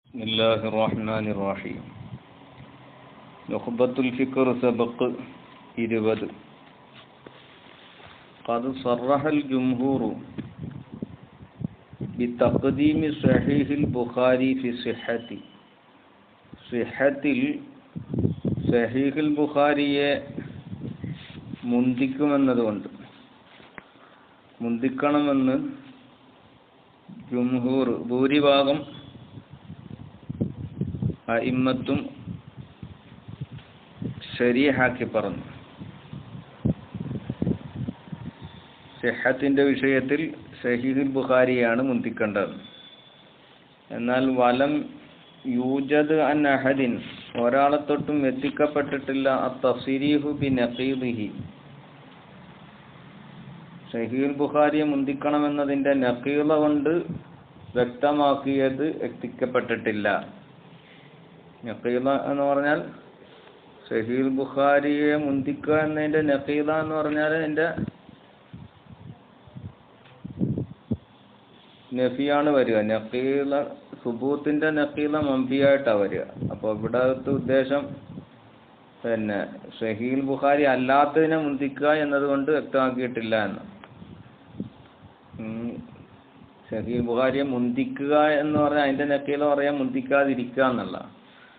بسم الله الرحمن الرحيم. نخبة الفكر سبق 20. قد صرح الجمهور بتقديم صحيح البخاري في صحة സഹീഹ് ബുഖാരിയെ മുന്തിക്കണമെന്ന് ജുംഹൂർ ഭൂരിഭാഗം അഇമ്മത്തും ശരീഹാക്കി പറഞ്ഞു. സിഹത്തിന്റെ വിഷയത്തിൽ സഹീഹ് ബുഖാരിയാണ് മുന്തിക്കേണ്ടത്. എന്നാൽ വലം യൂജദ് അൻ അഹദിൻ, ഒരാളെ തൊട്ടും എത്തിക്കപ്പെട്ടിട്ടില്ല അത്തസ്രീഹു ബിനഖീദിഹി, സഹീഹ് ബുഖാരിയെ മുന്തിക്കണമെന്നതിന്റെ നഖീള കൊണ്ട് വ്യക്തമാക്കിയത് എത്തിക്കപ്പെട്ടിട്ടില്ല. നഖീള എന്ന് പറഞ്ഞാൽ സഹീഹ് ബുഖാരിയെ മുന്തിക്കുക എന്നതിന്റെ നഖീള എന്ന് പറഞ്ഞാൽ അതിന്റെ നഫിയാണ് വരിക. നഖീള സുബൂത്തിന്റെ നഖീള മംഫിയായിട്ടാണ് വരിക. അപ്പോൾ ഇവിടത്തെ ഉദ്ദേശം സഹീഹ് ബുഖാരി അല്ലാത്തതിനെ മുന്തിക്കുക എന്നതുകൊണ്ട് വ്യക്തമാക്കിയിട്ടില്ല എന്ന്. സഹീഹ് ബുഖാരിയെ മുന്തിക്കുക എന്ന് പറഞ്ഞാൽ അതിന്റെ നഖീള പറയാൻ മുന്തിക്കാതിരിക്കുക എന്നല്ല.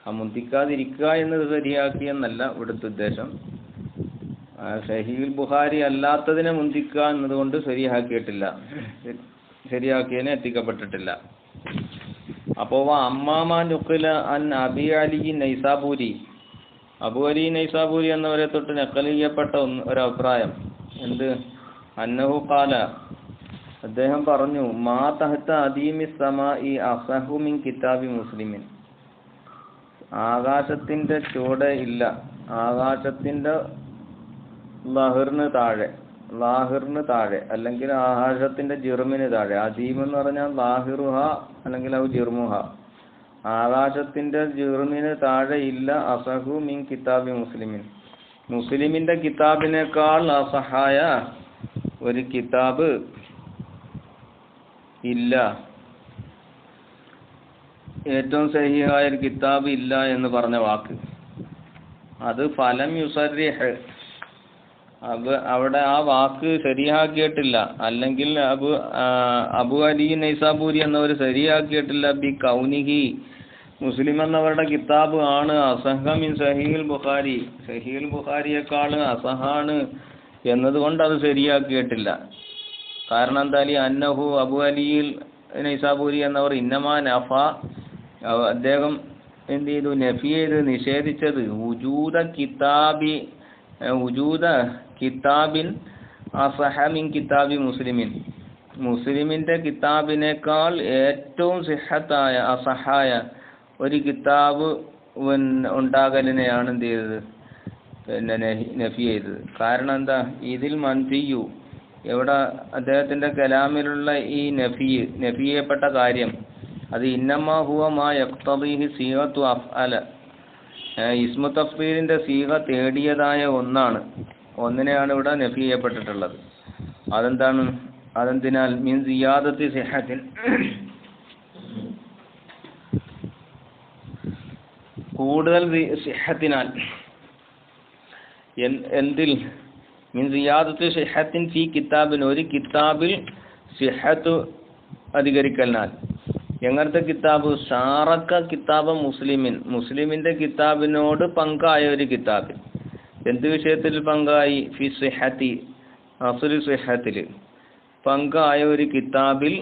ആ മുന്തിക്കാതിരിക്കുക എന്നത് ശരിയാക്കി എന്നല്ല ഇവിടുത്തെ ഉദ്ദേശം. സഹീഹ് ബുഖാരി അല്ലാത്തതിനെ മുന്തിക്കുക എന്നതുകൊണ്ട് ശരിയാക്കിയതിനെ എത്തിക്കപ്പെട്ടിട്ടില്ല. അപ്പോ അമ്മാമ നുഖില അൻ അബി അലി നൈസാബൂരി, അബു അലി നൈസാബൂരി എന്നവരെ തൊട്ട് നഖൽ ചെയ്യപ്പെട്ട ഒരു അഭിപ്രായം എന്ത്? അന്നഹു ഖാല, അദ്ദേഹം പറഞ്ഞു, മാ തഹ്ത അദീമി സമാഇ അസഹു മിൻ കിതാബി മുസ്ലിമിൻ, ആകാശത്തിന്റെ ചുവടെ ഇല്ല, ആകാശത്തിന്റെ ലാഹിറിന് താഴെ അല്ലെങ്കിൽ ആകാശത്തിന്റെ ജിർമിന് താഴെ. അദീം എന്ന് പറഞ്ഞാൽ ലാഹിറുഹ അല്ലെങ്കിൽ ഔ ജിർമുഹ, ആകാശത്തിന്റെ ജിർമിന് താഴെ ഇല്ല അസഹു മിൻ കിതാബി മുസ്ലിമിൻ, മുസ്ലിമിന്റെ കിതാബിനേക്കാൾ അസഹായ ഒരു കിതാബ് ഇല്ല, ഏറ്റവും സഹിഹായ ഒരു കിതാബ് ഇല്ല എന്ന് പറഞ്ഞ വാക്ക് അത് ഫലം യുസർരിഹ്, അവിടെ ആ വാക്ക് ശരിയാക്കിയിട്ടില്ല, അല്ലെങ്കിൽ അബു അലി നൈസാബൂരി എന്നവർ ശരിയാക്കിയിട്ടില്ല. ബി കൗനിഹി, മുസ്ലിം എന്നവരുടെ കിതാബ് ആണ് അസഹ മിൻ സഹീഹുൽ ബുഖാരി, സഹീഹുൽ ബുഖാരിയേക്കാൾ അസഹാണ് എന്നതുകൊണ്ട് അത് ശരിയാക്കിയിട്ടില്ല. കാരണം എന്തായാലും അന്നഹു അബു അലി നൈസാബൂരി എന്നവർ ഇന്നമാ നഫ, അദ്ദേഹം എന്ത് ചെയ്തു? നഫി ചെയ്ത് നിഷേധിച്ചത് വുജൂദ കിതാബിൻ അസഹ മിൻ കിതാബി മുസ്ലിമിൻ, മുസ്ലിമിന്റെ കിതാബിനേക്കാൾ ഏറ്റവും സിഹത്തായ അസഹായ ഒരു കിതാബ് ഉണ്ടാകലിനെയാണ് എന്ത് ചെയ്തത്? നഫി ചെയ്തത്. കാരണം എന്താ? ഇതിൽ മൻഫിയു, എവിടെ അദ്ദേഹത്തിന്റെ കലാമിലുള്ള ഈ നഫി ചെയ്യപ്പെട്ട കാര്യം അത് ഇന്നമാ ഹുവ മാ യഖ്തദീഹി സീഗത്തു അഫ്അല, ഇസ്മു തഫ്ദീലിന്റെ സീഗ തേടിയതായ ഒന്നിനെയാണ് ഇവിടെ നഫി ചെയ്യപ്പെട്ടിട്ടുള്ളത്. അതെന്തിനാൽ? മിൻ സിയാദത്തി സിഹത്തിൻ, കൂടുതൽ സിഹത്തിനാൽ. എന്തിൽ? മിൻ സിയാദത്തി സിഹത്തിൻ ഫി കിതാബിൻ, ഒരു കിതാബിൽ സിഹത്ത് അധികരിക്കലിനാൽ. എങ്ങനത്തെ കിതാബ്? ഷാറക്ക കിതാബ് മുസ്ലിമിൻ, മുസ്ലിമിന്റെ കിതാബിനോട് പങ്കായ ഒരു കിതാബ്. എന്ത് വിഷയത്തിൽ പങ്കായി? ഫി സിഹത്തി, അസ്ലി സിഹത്തിൽ പങ്കായ ഒരു കിതാബിൽ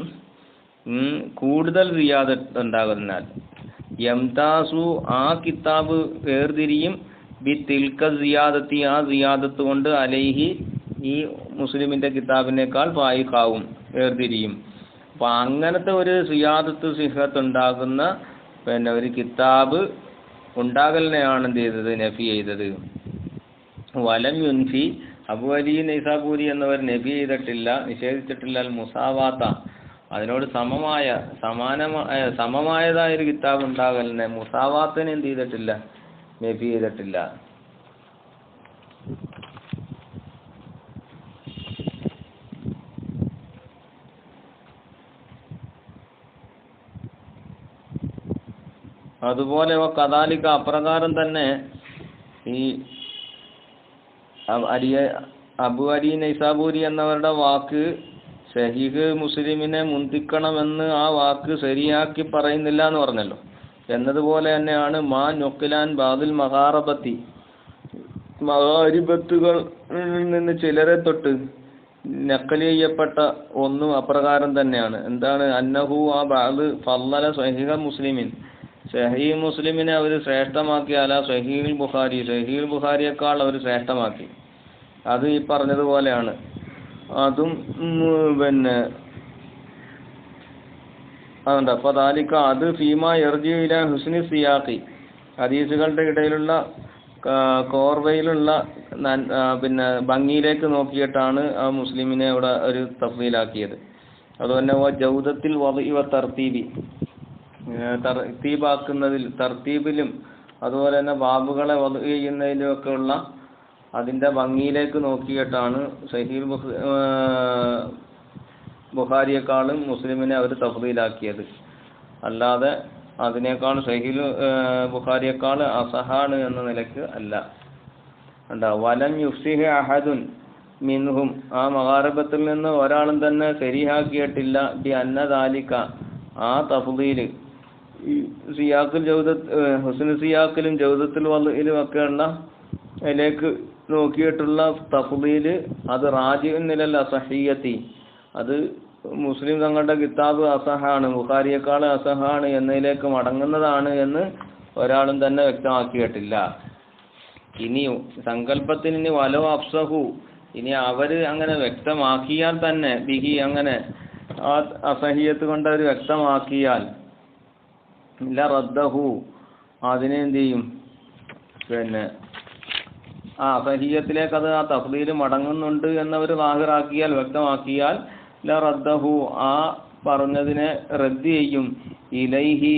കൂടുതൽ സിയാദത്ത് ഉണ്ടാകുന്നതിനാൽ. യംതാസു, ആ കിതാബ് വേർതിരിയും, ബി തിൽക സിയാദത്തി, ആ സിയാദത്ത് കൊണ്ട് അലൈഹി, ഈ മുസ്ലിമിന്റെ കിതാബിനേക്കാൾ ഫായിഖാവും, വേർതിരിയും. അപ്പൊ അങ്ങനത്തെ ഒരു സിയാദത്ത് സിഹത്ത് ഉണ്ടാകുന്ന ഒരു കിതാബ് ഉണ്ടാകലിനെയാണ് എന്ത് ചെയ്തത്? നഫി ചെയ്തത്. വലം യുൻഫി, അബു അലി നൈസാബൂരി എന്നവർ നഫി ചെയ്തിട്ടില്ല, നിഷേധിച്ചിട്ടില്ല. മുസാവാത്ത, അതിനോട് സമമായതായ ഒരു കിതാബ് ഉണ്ടാകലിനെ, മുസാവാത്തിനെ എന്ത് ചെയ്തിട്ടില്ല? നഫി ചെയ്തിട്ടില്ല. അതുപോലെ കദാലിക അപ്രകാരം തന്നെ ഈ അബു അലി നൈസാബൂരി എന്നവരുടെ വാക്ക് സഹീഹ് മുസ്ലിമിനെ മുന്തിക്കണമെന്ന് ആ വാക്ക് ശരിയാക്കി പറയുന്നില്ല എന്ന് പറഞ്ഞല്ലോ. എന്നതുപോലെ തന്നെയാണ് മാ നൊക്കിലാൻ ബാദുൽ മഹാറബത്തി, മഹാരിബത്തുകളിൽ നിന്ന് ചിലരെ തൊട്ട് നക്കൽ ചെയ്യപ്പെട്ട ഒന്നും അപ്രകാരം തന്നെയാണ്. എന്താണ്? അന്നഹു ആ ബാദ് ഫല്ലല സഹീഹ മുസ്ലിമിൻ, സഹീഹ് മുസ്ലിമിനെ അവർ ശ്രേഷ്ഠമാക്കി, അല സഹീഹുൽ ബുഖാരി, സഹീഹുൽ ബുഖാരിയേക്കാൾ അവർ ശ്രേഷ്ഠമാക്കി. അത് ഈ പറഞ്ഞതുപോലെയാണ്. അതും പിന്നെ അതുണ്ട്. അപ്പോൾ ദാലിക അത് ഫീമ യർജിഇല ഹുസ്നി സിയാഖി, ഹദീസുകളുടെ ഇടയിലുള്ള കോർവയിലുള്ള പിന്നെ ഭംഗിയിലേക്ക് നോക്കിയിട്ടാണ് ആ മുസ്ലിമിനെ ഇവിടെ ഒരു തഫ്സീലാക്കിയത്. അതുപോലെ ജൗദത്തിൽ വദഇ തർത്തീബി, തർത്തീബാക്കുന്നതിൽ, തർത്തീബിലും അതുപോലെ തന്നെ ബാബുകളെ വദഇ ചെയ്യുന്നതിലും ഒക്കെ ഉള്ള അതിൻ്റെ ഭംഗിയിലേക്ക് നോക്കിയിട്ടാണ് സഹീഹ് ബുഖാരിയെക്കാളും മുസ്ലിമിനെ അവർ തഫ്ദീലാക്കിയത്. അല്ലാതെ അതിനേക്കാൾ സഹീഹ് ബുഖാരിയേക്കാൾ അസഹാണ് എന്ന നിലക്ക് അല്ല. വലം യുഫ്സിഹ് അഹദുൻ മിൻഹും, ആ മഹാരബത്തിൽ നിന്ന് ഒരാളും തന്നെ ശരിയാക്കിയിട്ടില്ല ബി അന്ന ദാലിക, ആ തഫ്ദീൽ ഈ സിയാഖുൽ ജൗദത്ത്, ഹുസ്നു സിയാഖിലും ജൗദത്തുൽ വദഇലും ഒക്കെയുള്ള അതിലേക്ക് നോക്കിയിട്ടുള്ള തഫ്ദീൽ അത് റാജിഉൻ ഇലൽ അസഹിയ്യത്തി, അത് മുസ്ലിം തങ്ങളുടെ കിതാബ് അസഹാണ്, ബുഖാരിയേക്കാൾ അസഹാണ് എന്നതിലേക്ക് മടങ്ങുന്നതാണ് എന്ന് ഒരാളും തന്നെ വ്യക്തമാക്കിയിട്ടില്ല. ഇനിയും സങ്കല്പത്തിന് ഇനി വലോ അഫ്സഹു, ഇനി അവർ അങ്ങനെ വ്യക്തമാക്കിയാൽ തന്നെ ബിഹി, അങ്ങനെ ആ അസഹിയത്ത് കൊണ്ട് അവർ വ്യക്തമാക്കിയാൽ ഇല്ല റദ്ദഹു, അതിനെ എന്ത് ചെയ്യും, പിന്നെ ആ അസഹിയത്തിലേക്ക് അത് ആ തഫ്ദീൽ മടങ്ങുന്നുണ്ട് എന്നവർ ലാഹിറാക്കിയാൽ, വ്യക്തമാക്കിയാൽ ല റദ്ദഹു, ആ പറഞ്ഞതിനെ റദ്ദ് ചെയ്യും, ഇലൈഹി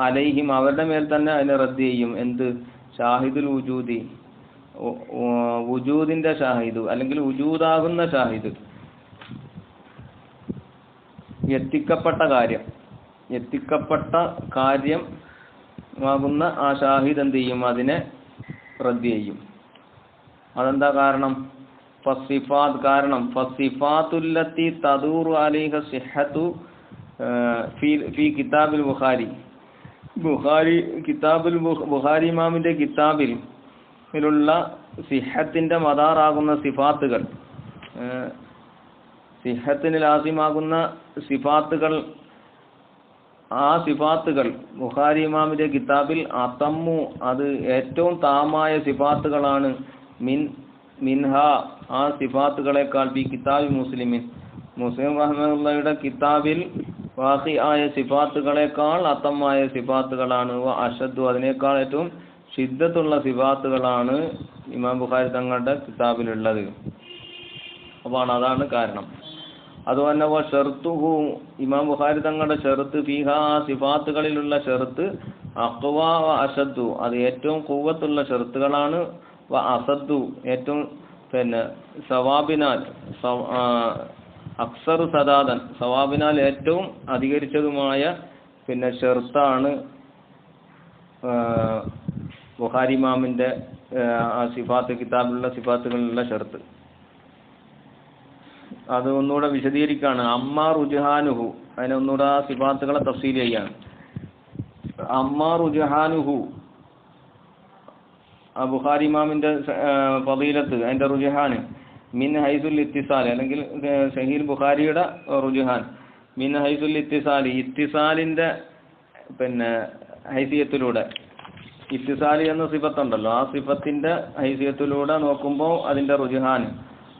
അലൈഹിം, അവരുടെ മേൽ തന്നെ അതിനെ റദ്ദ് ചെയ്യും. എന്ത്? ഷാഹിദുൽ വുജൂദി, വുജൂദിന്റെ ഷാഹിദ്, അല്ലെങ്കിൽ വുജൂദാകുന്ന ഷാഹിദ്, എത്തിക്കപ്പെട്ട കാര്യം ആകുന്ന ആ ഷാഹിദ് എന്ത് ചെയ്യും? അതിനെ റദ്ദ് ചെയ്യും. അതെന്താ കാരണം? കാരണം ഫസിഫാത്തുല്ലത്തി തദൂറു അലൈഹ സിഹ്ഹത്തു ഫി കിതാബിൽ ബുഖാരി ഇമാമിന്റെ കിതാബിലുള്ള സിഹത്തിന്റെ മദാറാകുന്ന സിഫാത്തുകൾ, സിഹത്തിന് ലാസിമാകുന്ന സിഫാത്തുകൾ, ആ സിഫാത്തുകൾ ബുഖാരി ഇമാമിന്റെ കിതാബിൽ അതമ്മു, അത് ഏറ്റവും താമായ സിഫാത്തുകളാണ്, മിൻഹ, ആ സിഫാത്തുകളെക്കാൾ ബി കിതാബി മുസ്ലിമിൻ, മുസ്ലിം റഹ്മത്തുള്ളാഹിയുടെ കിതാബിൽ വാഖി ആയ സിഫാത്തുകളെക്കാൾ അതമായ സിഫാത്തുകളാണ്, അഷദ്ദു, അതിനേക്കാൾ ഏറ്റവും ശിദ്ദത്തുള്ള സിഫാത്തുകളാണ് ഇമാം ബുഖാരി തങ്ങളുടെ കിതാബിലുള്ളത്. അപ്പോൾ അതാണ് കാരണം. അതുപോലെ ഷർത്തുഹു, ഇമാം ബുഖാരി തങ്ങളുടെ ഷർത്ത് ഫീഹ, ആ സിഫാത്തുകളിലുള്ള ഷർത്ത് അഖ്വാ വ അഷദ്ദു, അത് ഏറ്റവും ഖുവ്വത്തുള്ള ഷർത്തുകളാണ്, വ അസദ്ദു, ഏറ്റവും പിന്നെ സവാബിനാൽ അക്സറു സദാദൻ, സവാബിനാൽ ഏറ്റവും അധികരിച്ചതുമായ പിന്നെ ഷർത്താണ് ബുഖാരി ഇമാമിന്റെ ആ സിഫാത്ത്, കിതാബിലുള്ള സിഫാത്തുകളിലുള്ള ഷർത്ത്. അത് ഒന്നുകൂടെ വിശദീകരിക്കുകയാണ്. അമ്മാ റുജ്ഹാനുഹു, അതിനെ ഒന്നുകൂടെ ആ സിഫാത്തുകളെ തഫ്സീൽ ചെയ്യാണ്. അമ്മാ റുജ്ഹാനുഹു, ആ ബുഖാരി ഇമാമിന്റെ ഫളീലത്ത്, അതിന്റെ റുജ്ഹാൻ, മിൻ ഹൈസുൽ ഇത്തിസാൽ, അല്ലെങ്കിൽ സഹീഹ് ബുഖാരിയുടെ റുജ്ഹാൻ, മിൻ ഹൈസുൽ ഇത്തിസാലി, ഇത്തിസാലിന്റെ പിന്നെ ഹൈസിയത്തിലൂടെ, ഇത്തിസാലി എന്ന സിഫത്തുണ്ടല്ലോ, ആ സിഫത്തിന്റെ ഹൈസിയത്തിലൂടെ നോക്കുമ്പോൾ അതിന്റെ റുജ്ഹാൻ,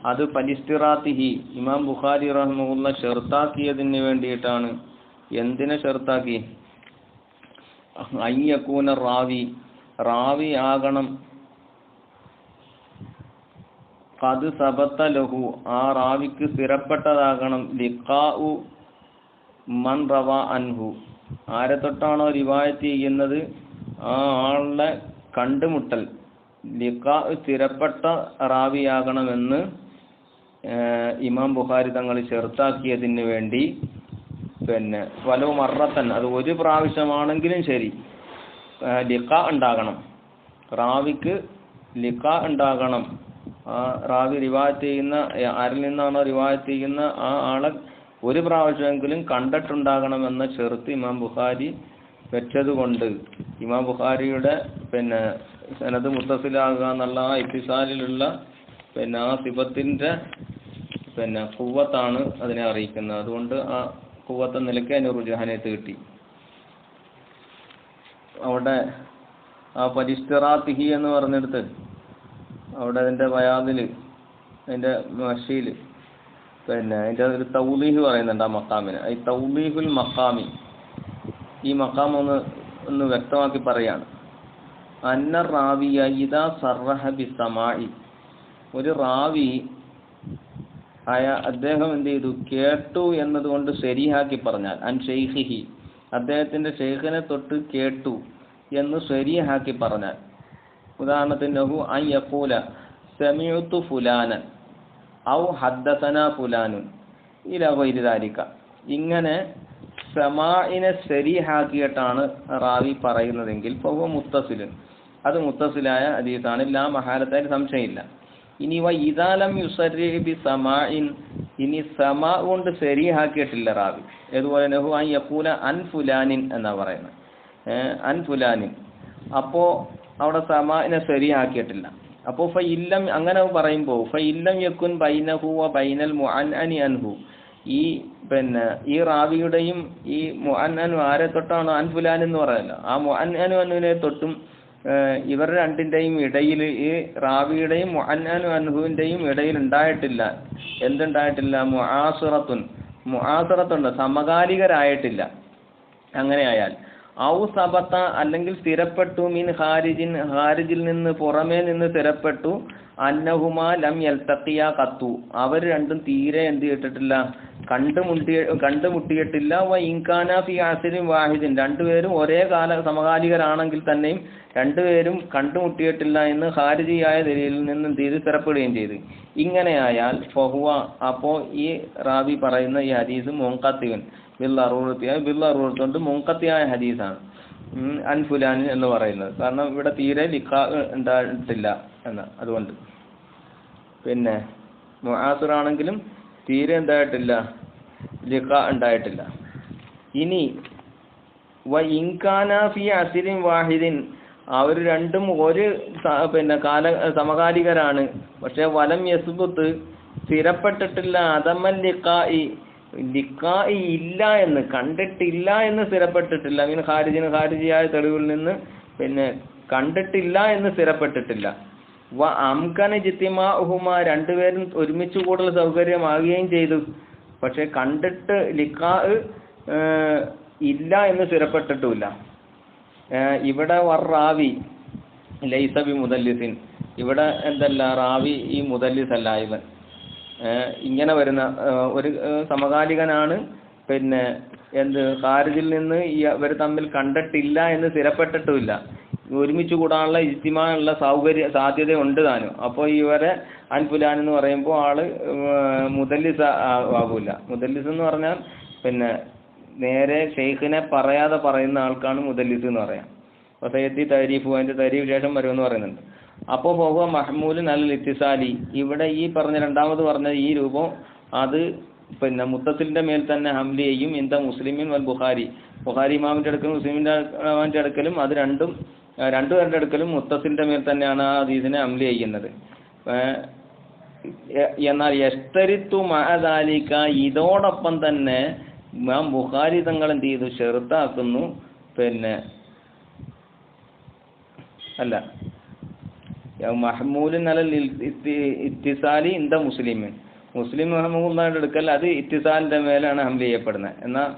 അത് പലിസ്തിറാത്തിഹി, ഇമാം ബുഖാരി റഹ്മഹുള്ള ഷർത്താക്കിയതിന് വേണ്ടിയിട്ടാണ്. എന്തിനെ ഷർത്താക്കി? അയ്യക്കൂന റാവി ആകണം, ഖദ് സബത്ത ലഹു, ആ റാവിക്ക് സ്ഥിരപ്പെട്ടതാകണം, ലിഖാഉ മൻ റവാ അൻഹു, ആരെ തൊട്ടാണോ റിവായത്ത് ചെയ്യുന്നത് ആ ആളുടെ കണ്ടുമുട്ടൽ, ലിഖാഉ സ്ഥിരപ്പെട്ട റാവിയാകണമെന്ന് ഇമാം ബുഖാരി തങ്ങൾ ചെറുത്താക്കിയതിന് വേണ്ടി, പിന്നെ വലോ മറത്തൻ, അത് ഒരു പ്രാവശ്യമാണെങ്കിലും ശരി, ലിഖാ ഉണ്ടാകണം, റാവിക്ക് ലിഖാ ഉണ്ടാകണം. ആ റാവി റിവായത്ത് ചെയ്യുന്ന ആരിൽ നിന്നാണോ റിവായത്ത് ചെയ്യുന്ന ആ ആളെ ഒരു പ്രാവശ്യമെങ്കിലും കണ്ടിട്ടുണ്ടാകണമെന്ന ഷെർത്ത് ഇമാം ബുഖാരി വെച്ചതുകൊണ്ട് ഇമാം ബുഖാരിയുടെ സനദ് മുത്തസിലാകുക എന്നുള്ള ആ ഇത്തിസാലിലുള്ള ആ സിഫത്തിന്റെ ഖുവ്വത്താണ് അതിനെ അറിയിക്കുന്നത്. അതുകൊണ്ട് ആ ഖുവ്വത്ത് നിലയ്ക്ക് അതിന് റുജഹാനത്ത് കിട്ടി. അവിടെ ആ പരിഷ്ഠറാത്തിഹി എന്ന് പറഞ്ഞെടുത്ത് അവിടെ അതിന്റെ ബയാദിൽ അതിന്റെ മഷീൽ അതിന്റെ ഒരു തൗലീഹ് പറയുന്നുണ്ട് ആ മക്കാമിന്. ഈ തൗലീഹുൽ മക്കാമി, ഈ മക്കാം ഒന്ന് വ്യക്തമാക്കി പറയാണ്. അന്ന റാവിയ ഇദാ സർറഹ ബിസമാഇ, ഒരു റാവി അദ്ദേഹം എന്ത് ചെയ്തു, കേട്ടു എന്നതുകൊണ്ട് ശരീഹാക്കി പറഞ്ഞാൽ, അൻ ഷെയ്ഖിഹി, അദ്ദേഹത്തിന്റെ ഷെയ്ഖിനെ തൊട്ട് കേട്ടു എന്ന് ശരീഹാക്കി പറഞ്ഞാൽ, ഉദാഹരണത്തിന് അൻ യഖൂല സമിഅതു ഫുലാനൻ ഔ ഹദ്ദസന ഫുലാനുൻ ഇലാ ഗൈരി ദാലിക, ഇങ്ങനെ സമാഇനെ ശരീഹാക്കിയിട്ടാണ് റാവി പറയുന്നതെങ്കിൽ ഫഹുവ മുത്തസിലുൻ, അത് മുത്തസിലായ ഹദീസാണ്, ലാ മഹാലത്തായിട്ട് സംശയമില്ല. ഇനി ഇദാ ലം യുസർരിഹ് ബി സമാഇൻ, ഇനി സമാ കൊണ്ട് ശരീഹാക്കിയിട്ടില്ല റാവി, അതുപോലെ നഹു അൻ യഖൂല അൻ ഫുലാനിൻ എന്നാ പറയുന്നത്, അൻ ഫുലാനിൻ, അപ്പോ അവിടെ സമാഇനെ ശരീഹാക്കിയിട്ടില്ല. അപ്പോ ഫഇല്ലം, അങ്ങനെ പറയുമ്പോൾ ഫഇല്ലം യകുൻ ബൈനഹു വ ബൈനൽ മുഅൻഅനി അൻഹു, ഈ റാവിയുടെയും ഈ മുഅൻഅനു ആരെ തൊട്ടാണ് അൻ ഫുലാൻ എന്ന് പറയല്ലോ, ആ മുഅൻഅനു അന്നുവിനെ തൊട്ടും ഇവർ രണ്ടിന്റെയും ഇടയിൽ, ഈ റാവിയുടെയും മുഅൻഅനു അൻഹുവിന്റെയും ഇടയിൽ ഉണ്ടായിട്ടില്ല, എന്തുണ്ടായിട്ടില്ല, മുആസിറത്തുണ്ട്, സമകാലികരായിട്ടില്ല. അങ്ങനെയായാൽ ഔ സബത്ത, അല്ലെങ്കിൽ സ്ഥിരപ്പെട്ടു, മിൻ ഖാരിജിൻ, ഖാരിജിൽ നിന്ന് പുറമേ നിന്ന് സ്ഥിരപ്പെട്ടു, അന്നഹുമാ ലം യൽതഖിയ ഖത്തു, അവർ രണ്ടും തീരെ എന്ത് ചെയ്തിട്ടില്ല, കണ്ടുമുട്ടിയിട്ടില്ല. വ ഇൻകാന ഫി അസ്രിൻ വാഹിദിൻ, രണ്ടുപേരും ഒരേ സമകാലികരാണെങ്കിൽ തന്നെയും രണ്ടുപേരും കണ്ടുമുട്ടിയിട്ടില്ല എന്ന് ഖാരിജിയായ ദലീലിൽ നിന്ന് എന്ത് ചെയ്ത് സ്ഥിരപ്പെടുകയും ചെയ്തു. ഇങ്ങനെയായാൽ ഫഹുവ, അപ്പോ ഈ റാവി പറയുന്ന ഈ ഹദീസ് മുൻഖത്തിഉൻ ബിൽ-ലറൂറത്തി കൊണ്ട് മുൻഖത്തിയായ ഹദീസാണ് അൻ ഫുലാൻ എന്ന് പറയുന്നത്. കാരണം ഇവിടെ തീരെ ലിഖാ ഉണ്ടായിട്ടില്ല എന്ന്, അതുകൊണ്ട് മുആസിറാണെങ്കിലും തീരെ എന്തായിട്ടില്ല, ലിഖാ ഉണ്ടായിട്ടില്ല. ഇനി വ ഇൻകാന ഫി അസ്രിൻ വാഹിദിൻ, അവർ രണ്ടും ഒരു സമകാലികരാണ്, പക്ഷെ വലം യസ്ബുത്ത്, സ്ഥിരപ്പെട്ടിട്ടില്ല, അതമൽ ലിഖാഇ ഇല്ല എന്ന്, കണ്ടിട്ടില്ല എന്ന് സ്ഥിരപ്പെട്ടിട്ടില്ല, മീൻ ഖാരിജിയായ തെളിവിൽ നിന്ന് കണ്ടിട്ടില്ല എന്ന് സ്ഥിരപ്പെട്ടിട്ടില്ല. വ അംകന ജിത്തിമാഉഹുമാ, രണ്ടുപേരും ഒരുമിച്ച് കൂടുതൽ സൗകര്യമാകുകയും ചെയ്തു, പക്ഷെ കണ്ടിട്ട് ലിഖാ ഇല്ല എന്ന് സ്ഥിരപ്പെട്ടിട്ടുമില്ല. ഇവിടെ റാവി ലൈസ ബി മുദല്ലിസിൻ, ഇവിടെ എന്തല്ല, റാവി ഈ മുദല്ലിസ് അല്ല, ഇവൻ ഇങ്ങനെ വരുന്ന ഒരു സമകാലികനാണ്. ഖാരിജിൽ നിന്ന് ഇവർ തമ്മിൽ കണ്ടിട്ടില്ല എന്ന് സ്ഥിരപ്പെട്ടിട്ടുമില്ല, ഒരുമിച്ച് കൂടാനുള്ള ഇജ്തിമാഉള്ള സാധ്യത ഉണ്ട് താനും. അപ്പോൾ ഇവരെ അൻ ഫുലാൻ എന്ന് പറയുമ്പോൾ ആള് മുദല്ലിസ് ആകൂല. മുദല്ലിസ് എന്ന് പറഞ്ഞാൽ നേരെ ഷെയ്ഖിനെ പറയാതെ പറയുന്ന ആൾക്കാണ് മുദല്ലിസ് എന്ന് പറയാം. വസയത്തി തരീഫു, അതിന്റെ തരീഫ് ശേഷം വരുമെന്ന് പറയുന്നുണ്ട്. അപ്പോൾ ഫഹുവ മഹ്മൂലുൻ അലൽ ഇത്തിസാലി, ഇവിടെ ഈ പറഞ്ഞ രണ്ടാമത് പറഞ്ഞ ഈ രൂപം അത് മുത്തസിലിന്റെ മേൽ തന്നെ ഹംലി ചെയ്യും. ഇന്ത മുസ്ലിമിൻ വൽ ബുഖാരി, ബുഖാരി ഇമാമിന്റെ അടുക്കലും മുസ്ലിമിന്റെ ഇമാമിന്റെ അടുക്കലും, അത് രണ്ടുപേരുടെ അടുക്കലും മുത്തസിലിന്റെ മേൽ തന്നെയാണ് ആ ഹദീസിനെ ഹംലി ചെയ്യുന്നത്. എന്നാൽ യസ്തരിത്തു മഅദാലിക, ഇതോടൊപ്പം തന്നെ ഇമാം ബുഖാരി തങ്ങൾ എന്ത് ചെയ്തു, ഷെർത്താക്കുന്നു, മഹ്മൂലുൻ അലൽ ഇത്തിസാലി ഇന്ത മുസ്ലിമിൻ, മുസ്ലിം റഹ്മത്തുള്ളാഹിയുടെ അടുക്കൽ അത് ഇത്തിസാലിന്റെ മേലാണ് ഹംല ചെയ്യപ്പെടുന്നത്. എന്നാൽ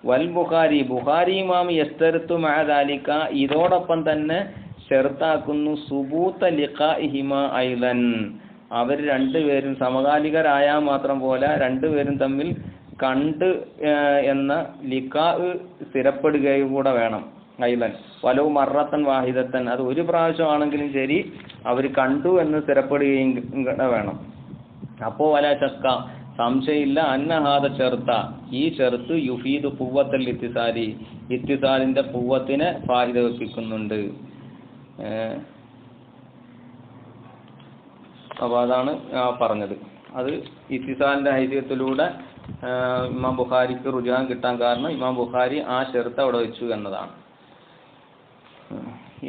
വൽ ബുഖാരി, ബുഖാരി ഇമാം യസ്തരിത്തു മഅ ദാലിക, ഇതോടൊപ്പം തന്നെ ഷെർത്താക്കുന്നു സുബൂത ലിഖാഇഹിമാ ഐദൻ, അവർ രണ്ടുപേരും സമകാലികരായാൽ മാത്രം പോലെ രണ്ടുപേരും തമ്മിൽ കണ്ട് എന്ന ലിഖാ സ്ഥിരപ്പെടുകയും കൂടെ വേണം. ഐലൻ വലോ മറത്തൻ വാഹിദത്തൻ, അത് ഒരു പ്രാവശ്യമാണെങ്കിലും ശരി അവർ കണ്ടു എന്ന് സ്ഥിരപ്പെടുകയും വേണം. അപ്പോൾ വല ശക്ക, സംശയമില്ല അന്നഹാദ ഷർത്ത, ഈ ഷർത്ത് യുഫീദു ഖുവ്വത്തൽ ഇത്തിസാലി, ഇത്തിസാലിന്റെ ഖുവ്വത്തിനെ ഫായിദ വെപ്പിക്കുന്നുണ്ട്. അപ്പോൾ അതാണ് പറഞ്ഞത്. അത് ഇത്തിസാലിന്റെ ഹൈസിയത്തിലൂടെ ഇമാം ബുഖാരിക്ക് റുജാൻ കിട്ടാൻ കാരണം ഇമാം ബുഖാരി ആ ഷർത്ത് അവിടെ വെച്ചു എന്നതാണ്.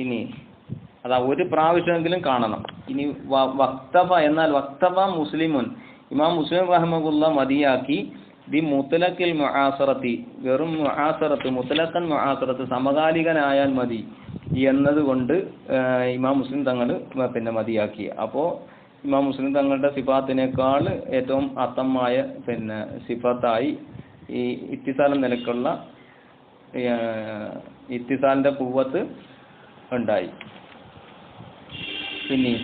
ഇനി അതാ ഒരു പ്രാവശ്യമെങ്കിലും കാണണം. ഇനി വക്തബ, എന്നാൽ വക്തബ മുസ്ലിമുൻ, ഇമാം മുസ്ലിം റഹ്മഹുല്ല മതിയാക്കി ബി മുത്തലക്കിൽ മുആസറത്തി, വെറും മുആസറത്ത്, മുത്തലക്കൻ മുആസറത്ത്, സമകാലികനായാൽ മതി എന്നതുകൊണ്ട് ഇമാം മുസ്ലിം തങ്ങൾ പിന്നെ മതിയാക്കി. അപ്പോൾ ഇമാം മുസ്ലിം തങ്ങളുടെ സിഫാത്തിനേക്കാൾ ഏറ്റവും അത്തമായ പിന്നെ സിഫത്തായി ഈ ഇത്തിസാൽ നിലക്കുള്ള ഇത്തിസാലിന്റെ ഖുവ്വത്ത് ഉണ്ടായി. പിന്നെ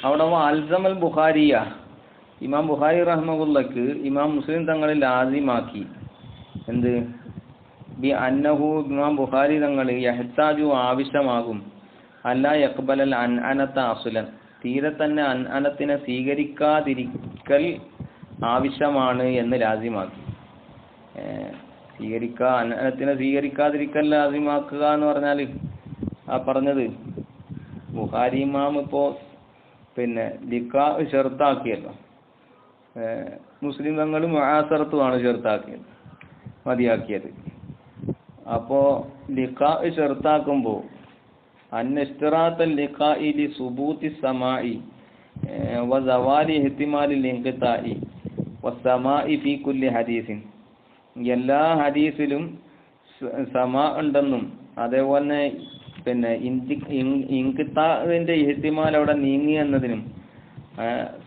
അവിടെ അൽസമൽ ബുഖാരിയ, ഇമാം ബുഖാരി റഹ്മഹുല്ലക്ക് ഇമാം മുസ്ലിം തങ്ങൾ ലാസിമാക്കി എന്ത്, ബി അന്നഹു, ഇമാം ബുഖാരി തങ്ങൾ യഹ്താജു ആവശ്യമാകും, അല്ലാ യഖ്ബലൽ അൻഅനത അസ്ലൻ, തീരെ തന്നെ അൻഅനത്തിനെ സ്വീകരിക്കാതിരിക്കൽ ആവശ്യമാണ് എന്ന് ലാസിമാക്കി. അൻഅനത്തിനെ സ്വീകരിക്കാതിരിക്കൽ ലാസിമാക്കുക എന്ന് പറഞ്ഞാൽ ആ പറഞ്ഞത് ബുഖാരി ഇമാം ഇപ്പോ പിന്നെ ലിഖാ ഷർത്താക്കിയല്ലോ, മുസ്ലിം തങ്ങൾ മുആസറത്തുമാണ് ഷർത്താക്കിയത്, മതിയാക്കിയത്. അപ്പോ ലിഖാ ഷർത്താക്കുമ്പോൾ അന്നിസ്തിറാത്തൽ ലിഖാഇ ലി സുബൂതി സമാഇ വ സവാലി ഇഹ്തിമാലിൽ ഇൻഖിതാഇ വസ്സമാഇ ഫീ കുല്ലി ഹദീസിൻ, എല്ലാ ഹദീസിലും സമാ ഉണ്ടെന്നും അതേപോലെ പിന്നെ ഇൻഖിതാഇന്റെ ഇഹ്തിമാൽ അവിടെ നീങ്ങി എന്നതിനും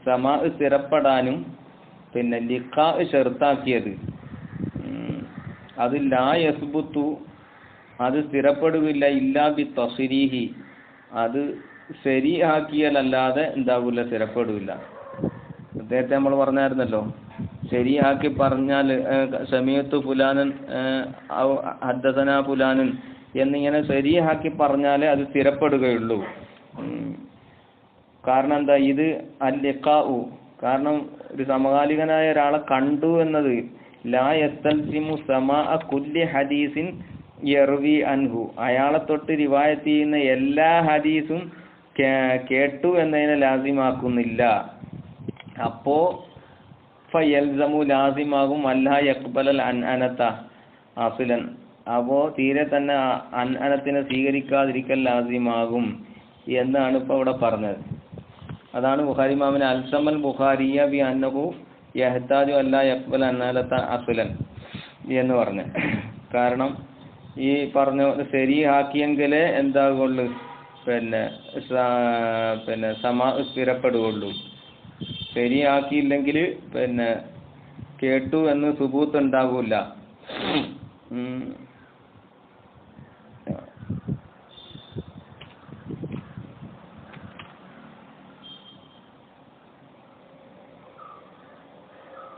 സമാ സ്ഥിരപ്പെടാനും പിന്നെ ലിഖാ ഷർത്താക്കിയത് അത് ലാ യസ്ബുത്തു, അത് സ്ഥിരപ്പെടുകയില്ല, ഇല്ലാ ബി തസ്രീഹി, അത് ശരിയാക്കിയാലല്ലാതെ എന്താവില്ല, സ്ഥിരപ്പെടില്ല. നേരത്തെ നമ്മൾ പറഞ്ഞായിരുന്നല്ലോ, ശരിയാക്കി പറഞ്ഞാൽ സമീഅത്തു ഫുലാനൻ ഹദ്ദസനാ ഫുലാനൻ എന്നിങ്ങനെ ശരിയാക്കി പറഞ്ഞാലേ അത് സ്ഥിരപ്പെടുകയുള്ളൂ. കാരണം എന്താ, ഇത് അൽ-ലിഖാഉ, കാരണം ഒരു സമകാലികനായ ഒരാളെ കണ്ടു എന്നത് ലാ യസ്തൽസിമു സമാഅ കുല്ലി ഹദീസിൻ യർവി അൻഹു, അയാളെ തൊട്ട് റിവായത്ത് ചെയ്യുന്ന എല്ലാ ഹദീസും കേട്ടു എന്നതിനെ ലാസിമാക്കുന്നില്ല. അപ്പോ ഫയൽസമു, ലാസിമാകും അല്ലാ യഖ്ബലൽ അൻഅനത അസ്ലൻ, അപ്പോ തീരെ തന്നെ അൻഅനത്തിനെ സ്വീകരിക്കാതിരിക്കൽ ലാസിമാകും എന്നാണ് ഇപ്പൊ ഇവിടെ പറഞ്ഞത്. അതാണ് ബുഖാരി ഇമാമിനെ അൽസമൽ ബുഖാരിയ ബി അന്നഹു യഹ്താജു അല്ലാ യഖ്ബൽ അൻഅനത അസ്ലൻ എന്ന് പറഞ്ഞു. കാരണം ഈ പറഞ്ഞ ശരിയാക്കിയെങ്കിലേ എന്താകുള്ളൂ, പിന്നെ സമാ സ്ഥിരപ്പെടുകയുള്ളൂ. ശരിയാക്കിയില്ലെങ്കിൽ പിന്നെ കേട്ടു എന്ന് സുബൂത്ത് ഉണ്ടാകൂല.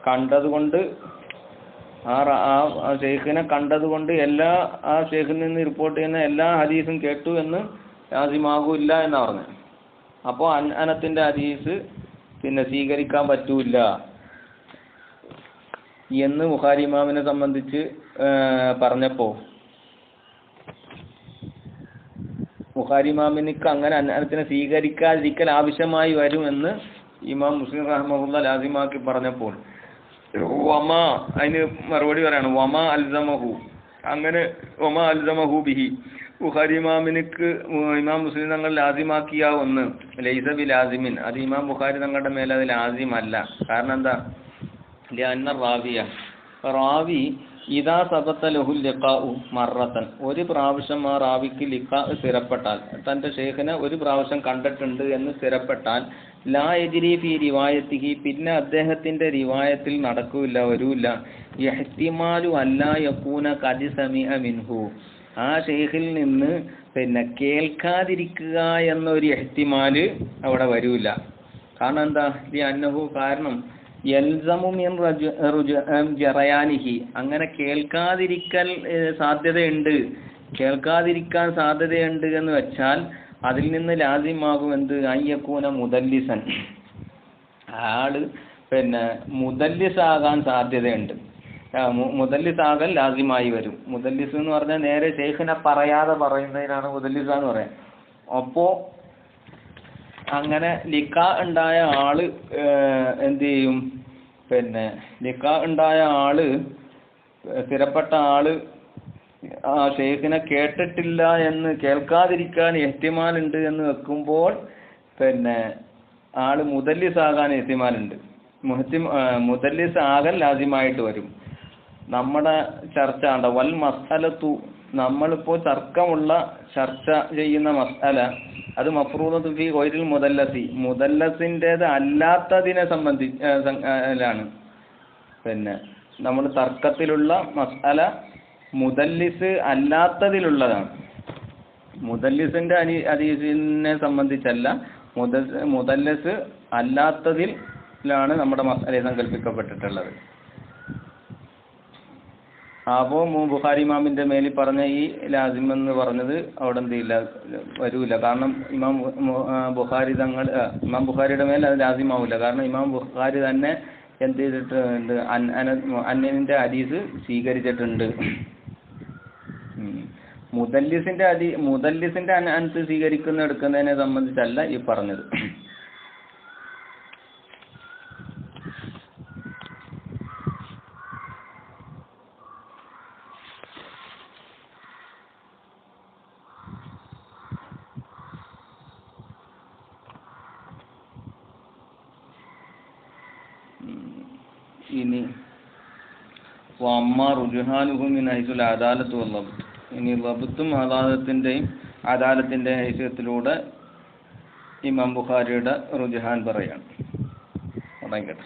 കണ്ടതുകൊണ്ട് ആ ഷെയ്ഖിനെ കണ്ടതുകൊണ്ട് ആ ഷെയ്ഖിൽ നിന്ന് റിപ്പോർട്ട് ചെയ്യുന്ന എല്ലാ ഹദീസും കേട്ടു എന്ന് ലാസിമാകൂല്ല എന്നാ പറഞ്ഞത്. അപ്പോൾ അൻഅനത്തിന്റെ ഹദീസ് പിന്നെ സ്വീകരിക്കാൻ പറ്റൂല എന്ന് ബുഖാരി ഇമാമിനെ സംബന്ധിച്ച് പറഞ്ഞപ്പോ ബുഖാരി ഇമാമിനിക്ക് അങ്ങനെ അൻഅനത്തിനെ സ്വീകരിക്കാതിരിക്കൽ ആവശ്യമായി വരുമെന്ന് ഇമാം മുസ്ലിം റഹ്മഹുല്ലാഹ് ലാസിമാക്കി പറഞ്ഞപ്പോൾ വമാ, അതിന് മറുപടി പറയാണ് വമാ അൽസമഹു, അങ്ങനെ വമാ അൽസമഹു ബിഹി, ബുഖാരി ഇമാമിനിക്ക് ഇമാം മുസ്ലിം തങ്ങൾ ലാസിമാക്കിയ ഒന്ന് ലൈസ ബി ലാസിമിൻ, അത് ഇമാം ബുഖാരി തങ്ങളുടെ മേലെ അത് ലാസിമല്ല. കാരണം എന്താ, ലിഅന്ന റാവി ഇദാ സബത ലഹുൽ ലിഖാഉ മറത്തൻ, ഒരു പ്രാവശ്യം ആ റാവിക്ക് ലിഖാ സ്ഥിരപ്പെട്ടാൽ, തന്റെ ഷെയ്ഖിനെ ഒരു പ്രാവശ്യം കണ്ടിട്ടുണ്ട് എന്ന് സ്ഥിരപ്പെട്ടാൽ ലാ യജ്രി ഫി റിവായത്തിഹി, പിന്നെ അദ്ദേഹത്തിന്റെ റിവായത്തിൽ നടക്കൂല, വരൂല ഇഹ്തിമാലു അല്ലാ യകൂന ഖദ് സമിഅ മിൻഹു, ആ ഷെയ്ഖിൽ നിന്ന് പിന്നെ കേൾക്കാതിരിക്കുക എന്നൊരു ഇഹ്തിമാല് അവിടെ വരൂല. കാരണം എന്താ, ലിഅന്നഹു, കാരണം യൽസമു മിൻ ജറയാനിഹി, അങ്ങനെ കേൾക്കാതിരിക്കാൻ സാധ്യതയുണ്ട് എന്ന് വെച്ചാൽ അതിൽ നിന്ന് ലാസിമാകും എന്ത്, അയ്യക്കൂന മുദല്ലിസൻ, ആള് പിന്നെ മുദല്ലിസാകാൻ സാധ്യതയുണ്ട്. മുദല്ലിസാകൽ ലാസിമായി വരും. മുദല്ലിസ് എന്ന് പറഞ്ഞാൽ നേരെ ശൈഖിനെ പറയാതെ പറയുന്നതിനാണ് മുദല്ലിസ എന്ന് പറയാം. അപ്പോ അങ്ങനെ ലിഖാ ഉണ്ടായ ആള് എന്ത് ചെയ്യും? പിന്നെ ലിഖാ ഉണ്ടായ ആള്, സ്ഥിരപ്പെട്ട ആള് ആ ഷെയ്ഖിനെ കേട്ടിട്ടില്ല എന്ന്, കേൾക്കാതിരിക്കാൻ ഇഹ്തിമാലുണ്ട് എന്ന് വെക്കുമ്പോൾ പിന്നെ ആള് മുദല്ലിസാകാൻ ഇഹ്തിമാലുണ്ട്. മുദല്ലിസ് ആകൽ ലാസിമായിട്ട് വരും. നമ്മുടെ ചർച്ച ഉണ്ട് വൽ മസ്അലത്തു, നമ്മളിപ്പോൾ തർക്കമുള്ള ചർച്ച ചെയ്യുന്ന മസ്അല അത് മഫ്റൂദത്തു ഫീ ഗൈറിൽ മുദല്ലസി, മുദല്ലസിൻ്റേത് അല്ലാത്തതിനെ സംബന്ധിച്ചാണ്. പിന്നെ നമ്മൾ തർക്കത്തിലുള്ള മസ്അല മുദല്ലിസ് അല്ലാത്തതിലുള്ളതാണ്. മുദല്ലിസിന്റെ ഹദീസിനെ സംബന്ധിച്ചല്ല, മുദല്ലസ് അല്ലാത്തതിലാണ് നമ്മുടെ മസ്അല സങ്കല്പിക്കപ്പെട്ടിട്ടുള്ളത്. അപ്പോൾ ബുഖാരി ഇമാമിന്റെ മേലിൽ പറഞ്ഞ ഈ ലാസിം എന്ന് പറഞ്ഞത് അവിടെ എന്തില്ല, വരൂല. കാരണം ഇമാം ബുഖാരിയുടെ മേൽ അത് ലാസിമാവില്ല. കാരണം ഇമാം ബുഖാരി തന്നെ എന്ത് ചെയ്തിട്ടുണ്ട്? അന്നനിന്റെ ഹദീസ് സ്വീകരിച്ചിട്ടുണ്ട്. മുദല്ലിസിന്റെ അനത്ത് സ്വീകരിക്കുന്ന എടുക്കുന്നതിനെ സംബന്ധിച്ചല്ല ഈ പറഞ്ഞത്. ഇനി റുജ്ഹാനുഹു മിൻ ഹൈസുൽ അദാലത്തു വൽ ലബ്ത്, ഇനി ലബ്ത്തും അദാലത്തിന്റെ ഹൈസിയത്തിലൂടെ ഇമാം ബുഖാരിയുടെ റുജ്ഹാൻ പറയാണ്. തുടങ്ങട്ടെ.